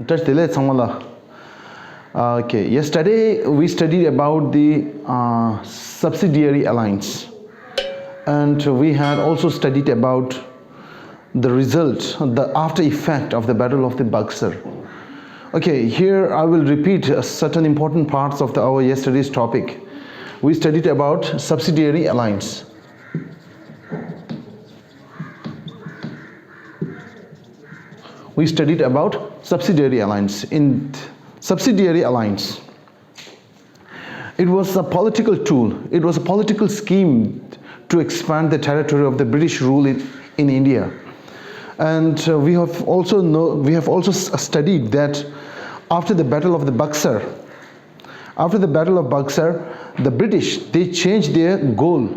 touch the samala. Okay, yesterday we studied about the subsidiary alliance, and we had also studied about the result, the after effect of the Battle of the Buxar. Okay, here I will repeat certain important parts of our yesterday's topic. We studied about subsidiary alliance. We studied about subsidiary alliance. In subsidiary alliance, it was a political tool, it was a political scheme to expand the territory of the British rule in India. And we have also studied that after the Battle of the Buxar, the British, they changed their goal.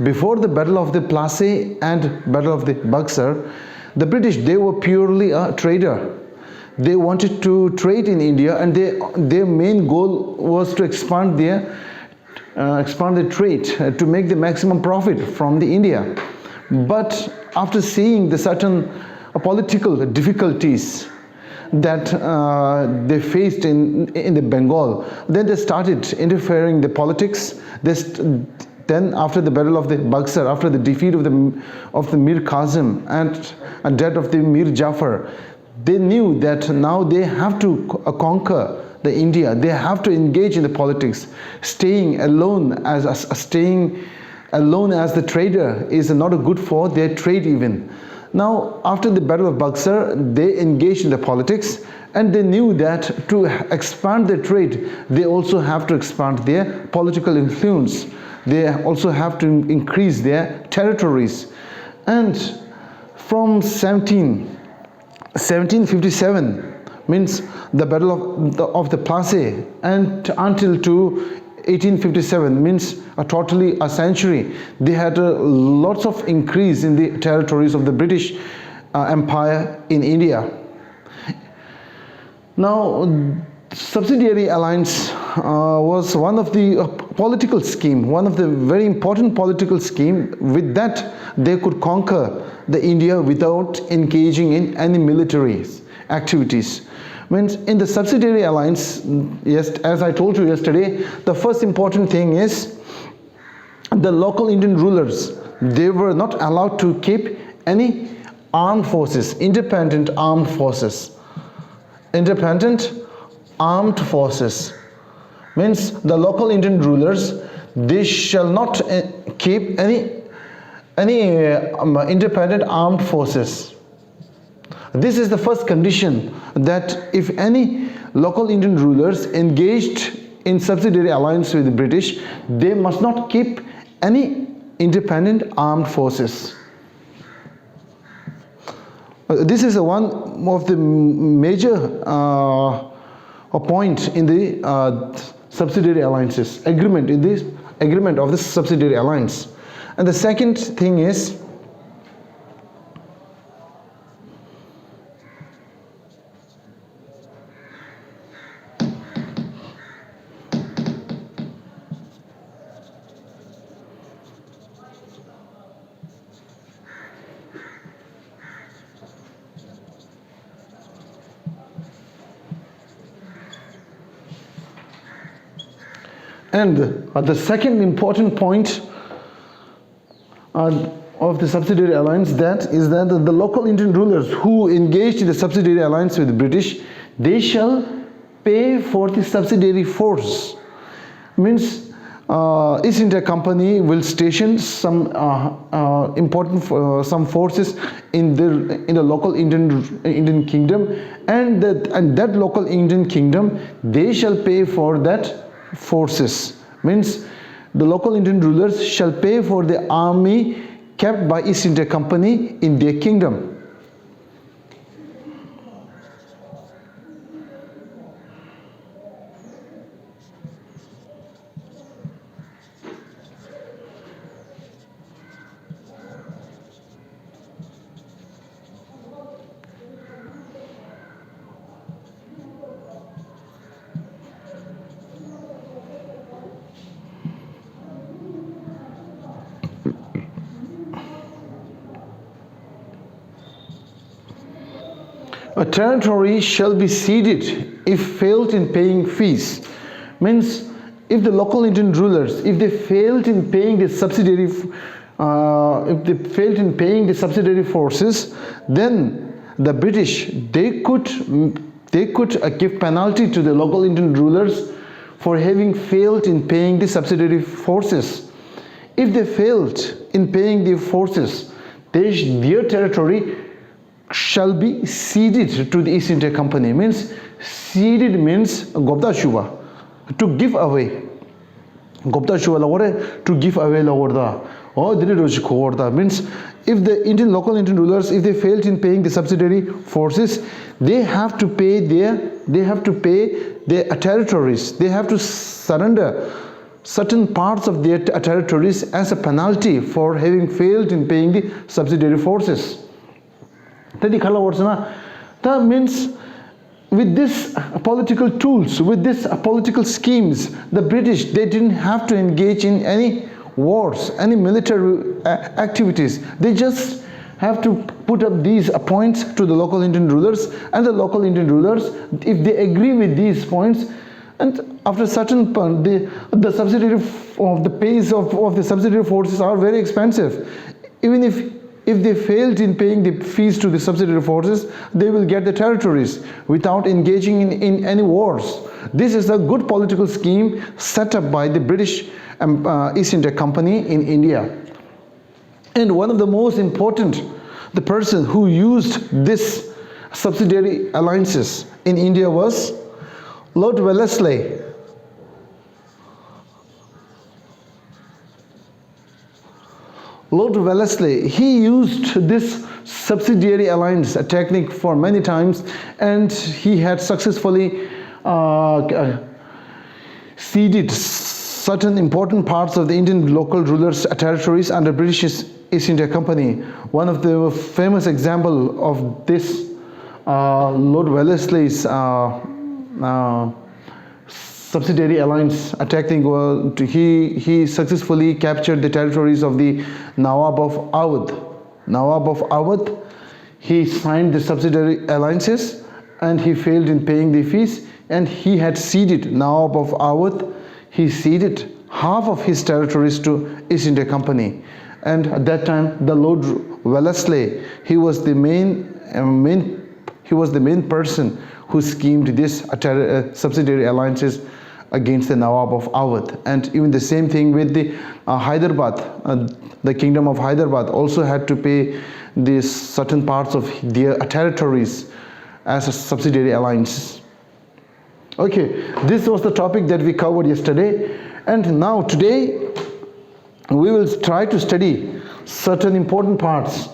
Before the Battle of the Plassey and Battle of the Buxar, the British, they were purely a trader. They wanted to trade in India, and their main goal was to expand their trade, to make the maximum profit from the India. But after seeing the certain political difficulties that they faced in the Bengal, then they started interfering in the politics. Then after the Battle of the Buxar, after the defeat of the Mir Kazim and death of the Mir Jafar, they knew that now they have to conquer the India. They have to engage in the politics. Staying alone as the trader is not good for their trade even. Now, after the Battle of Buxar, they engaged in the politics, and they knew that to expand their trade, they also have to expand their political influence. They also have to increase their territories. And from 1757, means the Battle of the Plassey, and until to 1857, means totally a century, they had lots of increase in the territories of the British Empire in India. Now, subsidiary alliance was one of the political scheme, one of the very important political scheme. With that, they could conquer the India without engaging in any military activities. Means in the subsidiary alliance, yes, as I told you yesterday, the first important thing is the local Indian rulers, they were not allowed to keep any armed forces, independent armed forces. Means the local Indian rulers, they shall not keep any independent armed forces. This is the first condition, that if any local Indian rulers engaged in subsidiary alliance with the British, they must not keep any independent armed forces. This is one of the major point in the subsidiary alliances agreement, in this agreement of the subsidiary alliance. And the second thing is the second important point of the subsidiary alliance, that is that the local Indian rulers who engaged in the subsidiary alliance with the British, they shall pay for the subsidiary force. Means East India Company will station some some forces in the local Indian kingdom, and that local Indian kingdom, they shall pay for that forces. Means the local Indian rulers shall pay for the army kept by East India Company in their kingdom. A territory shall be ceded if failed in paying fees. Means if the local Indian rulers, if they failed in paying the subsidiary, forces, then the British they could give penalty to the local Indian rulers for having failed in paying the subsidiary forces. If they failed in paying the forces, their territory shall be ceded to the East India Company. Means ceded means gobda shuba, to give away. Gobda shuba lagore, to give away lagorda. Oh, did it means if the local Indian rulers, if they failed in paying the subsidiary forces, they have to pay their territories. They have to surrender certain parts of their territories as a penalty for having failed in paying the subsidiary forces. That means with this political tools, with this political schemes, the British, they didn't have to engage in any wars, any military activities. They just have to put up these points to the local Indian rulers, and the local Indian rulers, if they agree with these points, and after certain point, the subsidiary of the pays of the subsidiary forces are very expensive. Even if they failed in paying the fees to the subsidiary forces, they will get the territories without engaging in any wars. This is a good political scheme set up by the British East India Company in India. And one of the most important, the person who used this subsidiary alliances in India was Lord Wellesley. Lord Wellesley, he used this subsidiary alliance technique for many times, and he had successfully ceded certain important parts of the Indian local rulers' territories under British East India Company. One of the famous example of this Lord Wellesley's subsidiary alliance attacking, he successfully captured the territories of the Nawab of Awadh. Nawab of Awadh, he signed the subsidiary alliances and he failed in paying the fees, and he had ceded, Nawab of Awadh, he ceded half of his territories to East India Company. And at that time, the Lord Wellesley, he was the main person who schemed this subsidiary alliances against the Nawab of Awadh. And even the same thing with the Hyderabad, the kingdom of Hyderabad also had to pay these certain parts of their territories as a subsidiary alliance. Okay, this was the topic that we covered yesterday, and now today we will try to study certain important parts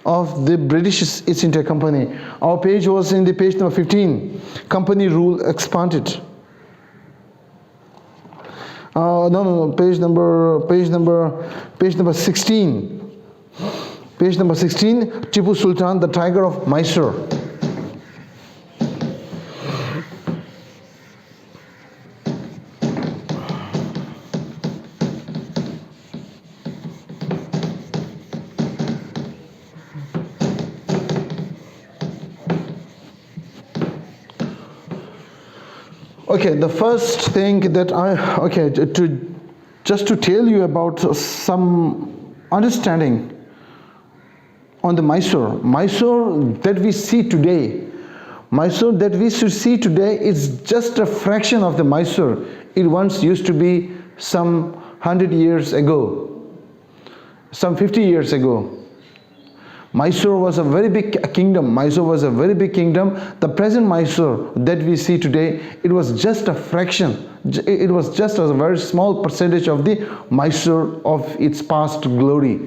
of the British East India Company. Our page was in the page number 15, Company Rule Expanded. Page number 16. Page number 16, Tipu Sultan, the Tiger of Mysore. Okay, the first thing that just to tell you about some understanding on the Mysore that we see today. Mysore that we should see today is just a fraction of the Mysore it once used to be some 100 years ago, some 50 years ago. Mysore was a very big kingdom. Mysore was a very big kingdom. The present Mysore that we see today, it was just a fraction. It was just a very small percentage of the Mysore of its past glory.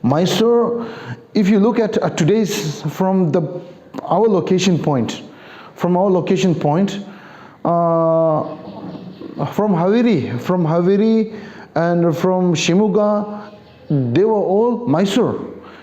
Mysore, if you look at today's from our location point, from Haveri and from Shimuga, they were all Mysore.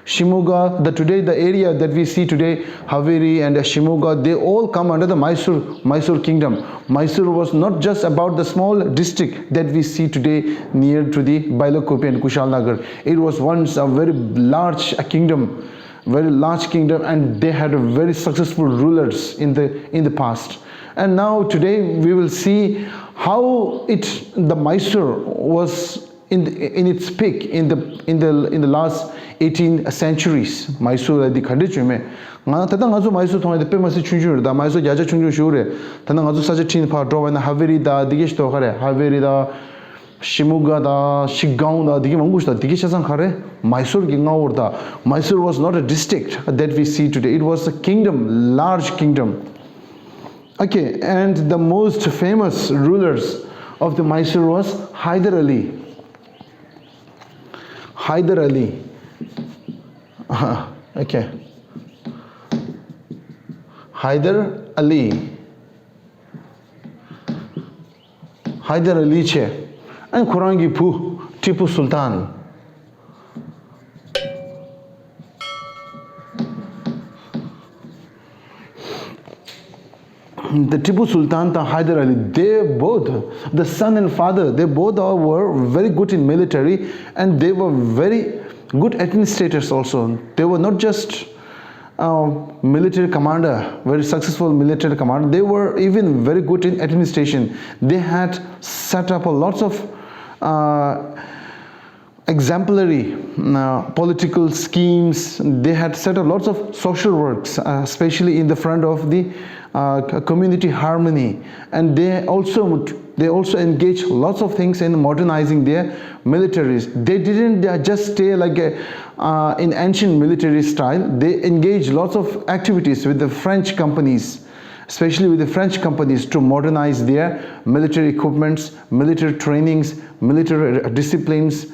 Shimuga, the area that we see today, Haveri and Shimuga, they all come under the Mysore kingdom. Mysore was not just about the small district that we see today near to the Bailakopi and Kushalnagar. It was once a very large kingdom very large kingdom, and they had very successful rulers in the past. And now today we will see how the Mysore was in its peak in the last 18 centuries. Mysore di khande chume nga ta nga zo Mysore thong de pe masi chunjur da Mysore jaja chunjur shure ta nga zo saje tin pha draw na Haveri da digesh to khare Haveri da Shimuga da Shigaon da dige mangush da dige chasang khare Mysore gi ngaur da. Mysore was not a district that we see today. It was a kingdom, large kingdom. Okay, and the most famous rulers of the Mysore was Hyder Ali. Hyder Ali. Okay. Hyder Ali. Hyder Ali che. And Kurangi Pu, Tipu Sultan. The Tipu Sultan and Hyder Ali, they both, the son and father, they both were very good in military, and they were very good administrators also. They were not just military commander, very successful military commander. They were even very good in administration. They had set up lots of exemplary political schemes. They had set up lots of social works, especially in the front of the community harmony, and they also engaged lots of things in modernizing their militaries. They didn't just stay like in ancient military style. They engaged lots of activities with the French companies, especially with the French companies, to modernize their military equipments, military trainings, military disciplines.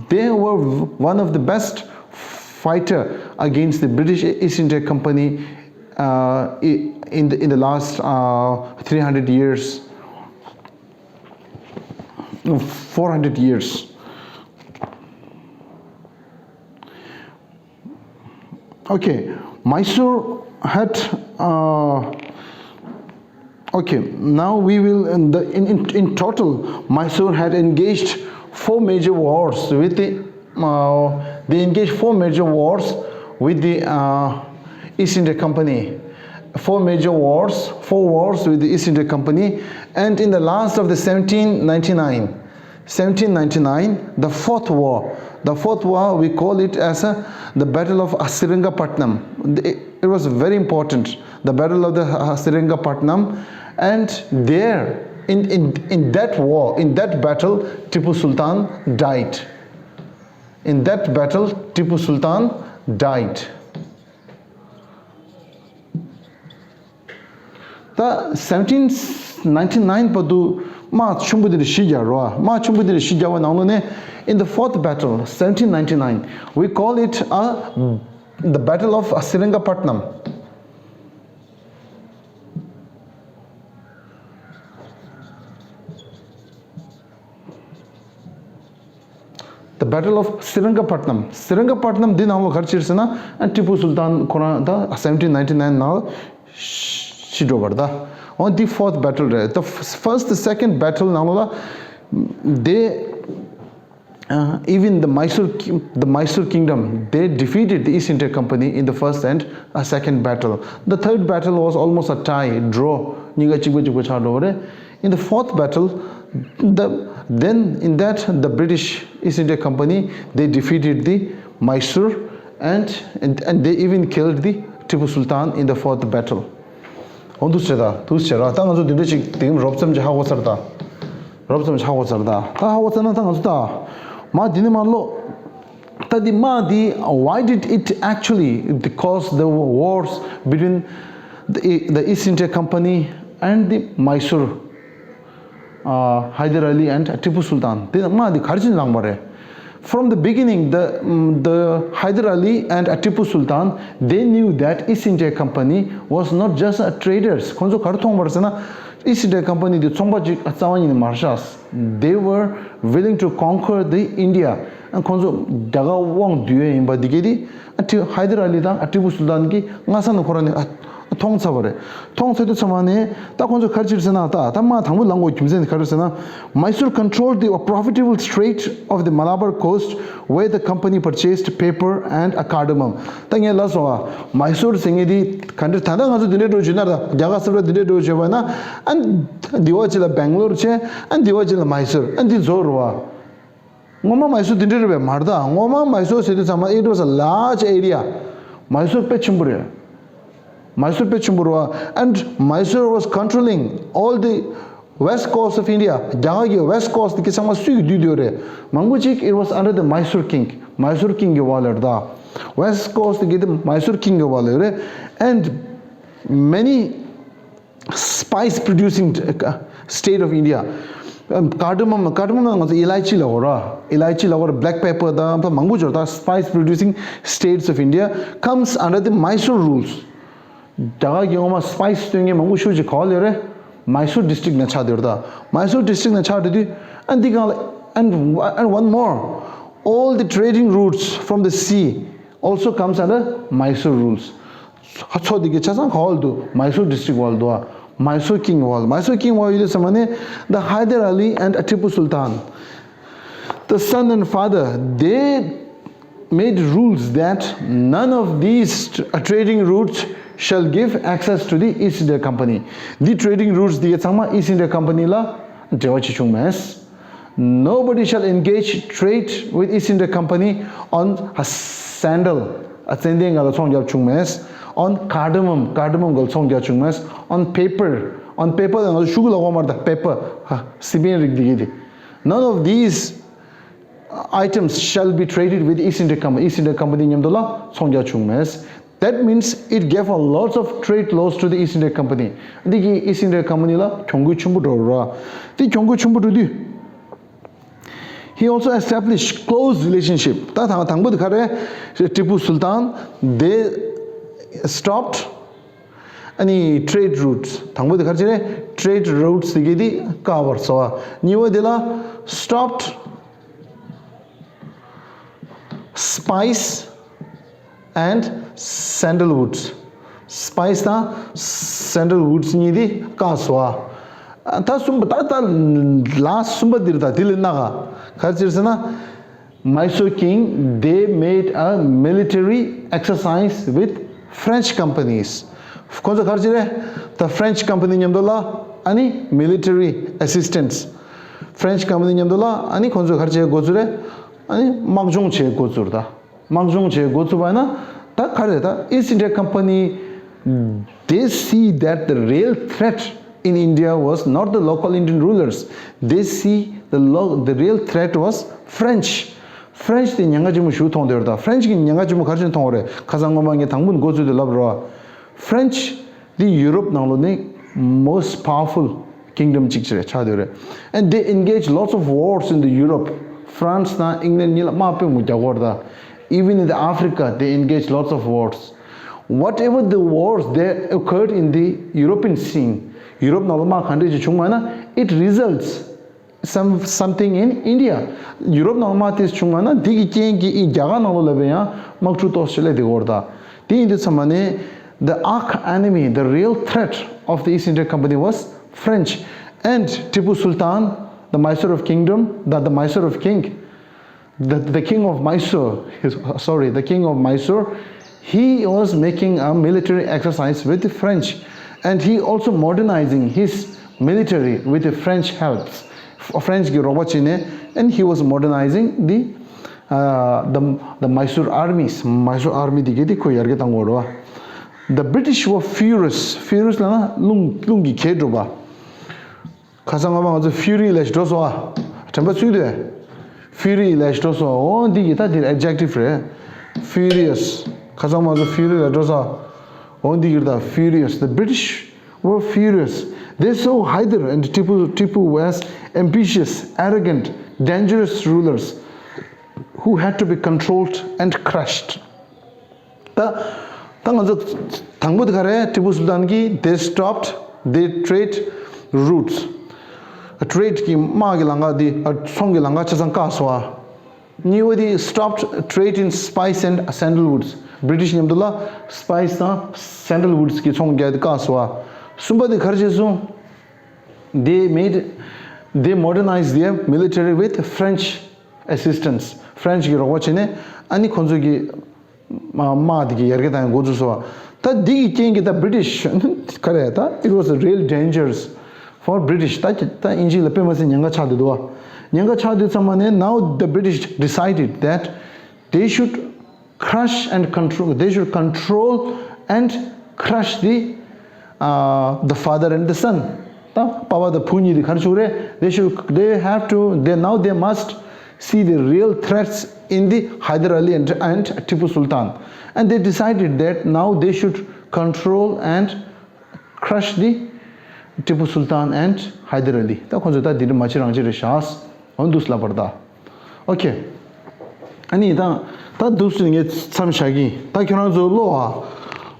They were one of the best fighter against the British East India Company in the last 300 years, 400 years. Okay, Mysore had okay, now we will in total Mysore had engaged 4 major wars with the they engaged 4 major wars with the East India Company. 4 wars with the East India Company, and in the last of the 1799, the fourth war, we call it as the Battle of Sringapatnam. It was very important, the Battle of the Sringapatnam, and there in that war, in that battle, Tipu Sultan died. In that battle, Tipu Sultan died. The 1799 padu ma chumbudiri shijarwa ma chumbudiri shijawa naunone in the fourth battle 1799 we call it the Battle of Sringapatnam. The Battle of Sringapatnam. Sringapatnam din amo kharchirsana, and Tipu Sultan Quran the 1799 now on the fourth battle, the first, the second battle, they even the Mysore kingdom, they defeated the East India Company in the first and second battle. The third battle was almost a tie, draw. In the fourth battle, then in that the British East India Company, they defeated the Mysore, and they even killed the Tipu Sultan in the fourth battle. On tu cheda tang zo dinde chi tim robsam ja hawo sarda ta hawo sana tang zo ta ma dine man lo ta di ma di why did it actually cause the wars between the East India Company and the Mysore Hyder Ali and Tipu Sultan di ma di kharjin lang mare. From the beginning, the Hyder Ali and Tipu Sultan, they knew that East India Company was not just traders. East India Company, they were willing to conquer the India. And Hyder Ali and Tipu Sultan 통사버래 통사도 참아네 딱 먼저 가르치잖아 다마 당부 랑고 김센 가르치잖아 Mysore controlled the profitable strait of the Malabar coast where the company purchased paper and a cardamom 당에 라서 Mysore 생에디 간들 다당 가서 드네로 주나다 야가스로 드네로 줘봐나 안 디와질라 Bangalore 체 안 디와질라 Mysore 안 디조르와 ngoma Mysore dindere be marda ngoma Mysore city sama it was a large area Mysore pe chimbure and Mysore was controlling all the west coast of India jagagi west coast ki sama su didiore manguchik it was under the Mysore king ge walarda west coast ki the Mysore king ge walere and many spice producing state of India cardamom is elaichi lagora black pepper da mangujo da spice producing states of India comes under the Mysore rules jaga gyoma spice doing mangu shuji call ere Mysore district na cha derda Mysore district na cha dedi and one more all the trading routes from the sea also comes under Mysore rules hacho dige chasan call do Mysore district wal do Mysore king wal is the Hyder Ali and Tipu Sultan the son and father they made rules that none of these trading routes shall give access to the East India Company. The trading routes the East India Company la nobody shall engage trade with East India Company on a sandal on cardamom on paper none of these items shall be traded with East India Company that means it gave a lot of trade laws to the East India Company the East India Company la he also established close relationship Tipu Sultan they stopped any trade routes trade routes stopped spice and sandalwoods ni di kaswa ta last sumba dirda dilinaga kharchirsana Mysore king they made a military exercise with French companies the French company nyamdola ani military assistance French company nyamdola ani ani Mangjong che gozubana ta khareta East India Company they see that the real threat in India was not the local Indian rulers they see the real threat was French the nyangajim shu thong derda French ki nyangajim kharjin thong re khazangomang thangbun gozu de labra French the Europe nalone most powerful kingdom chikre chadure and they engaged lots of wars in the Europe France na England nila mape mu jagorda even in the Africa they engaged lots of wars whatever the wars that occurred in the European scene Europe naloma country chungmana it results something in India Europe naloma tis chungmana digi kengi I jaga nalolabeya magchu tosle de gorda ti in samane the arch enemy the real threat of the East India Company was French and Tipu Sultan the Mysore of kingdom the Mysore of king the king of Mysore the king of Mysore he was making a military exercise with the French and he also modernizing his military with the French help French and he was modernizing the Mysore army the British were furious lana lungi kedroba khasangaba was fury lash doso tamba suide fury lash doso on the adjective furious khasangaba was fury lash doso on the furious the British were furious they saw Hyder and Tipu was ambitious arrogant dangerous rulers who had to be controlled and crushed Tipu Sultan ki they stopped their trade routes a trade ki magi langa di songi langa chasang kaswa they stopped trade in spice and sandalwoods British Namdullah spice na sandalwoods ki song gad kaswa. Sumba de kharjesu they modernized their military with French assistance. French ki rochine ani khonzo ki maad ki yarge ta goju so. Ta digi king the British kare ta it was a real dangers for British ta inji lape mas nyanga cha de do. Nyanga cha de samane now the British decided that they should crush and control. They should control and crush the father and the son. Power the Puni the Kharchure. They must see the real threats in the Hyder Ali and Tipu Sultan, and they decided that now they should control and crush the Tipu Sultan and Hyder Ali. Ta khonjota dir machirangji shas ondusla parda. Okay. Ani ta dusri nge samshagi ta kyona zo lo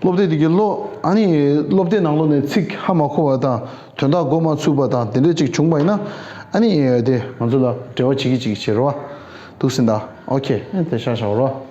lobde dige lo ani lobde nanglo ne sik hama kho da tonda goma chuba da dinde chik chungbai na ani de manzola dewa chigi chiro dusinda. Okay ente sha sha ro